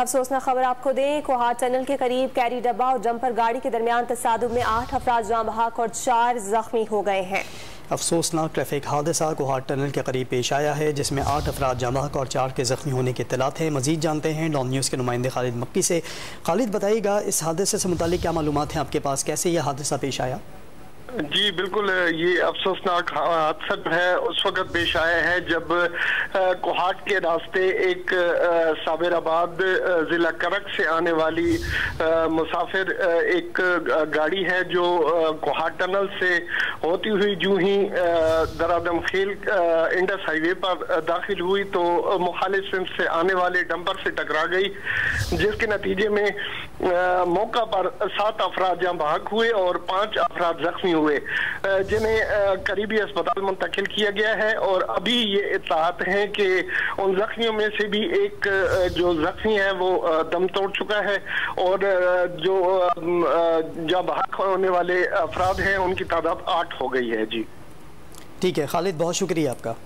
अफसोसनाक खबर आपको दें, कोहाट टनल के करीब कैरी डब्बा और डंपर गाड़ी के दरमियान तसादुम में 8 अफराद जाँ बहक और 4 जख्मी हो गए हैं। अफसोसनाक ट्रैफिक हादसा कोहाट टनल के करीब पेश आया है, जिसमें 8 अफराद जाँ बहक और 4 के जख्मी होने की इत्तलात है। मजीद जानते हैं डॉन न्यूज़ के नुमाइंदे खालिद मक्की से। खालिद, बताइएगा इस हादसे से मुतालिक क्या मालूमात हैं आपके पास, कैसे यह हादसा पेश आया? जी बिल्कुल, ये अफसोसनाक हादसा है उस वक्त पेश आया है जब कोहाट के रास्ते एक साबिराबाद जिला करक से आने वाली मुसाफिर एक गाड़ी है जो कोहाट टनल से होती हुई जूं ही दरादम खेल इंडस हाईवे पर दाखिल हुई तो मुखालिफ सिंध से आने वाले डंपर से टकरा गई, जिसके नतीजे में मौका पर 7 अफराद जाँ बहक हुए और 5 अफराद जख्मी हुए, जिन्हें करीबी अस्पताल मुंतकिल किया गया है। और अभी ये इत्तलात हैं कि उन जख्मियों में से भी एक जो जख्मी है वो दम तोड़ चुका है और जो जाँ बहक होने वाले अफराद हैं उनकी तादाद 8 हो गई है। जी ठीक है खालिद, बहुत शुक्रिया आपका।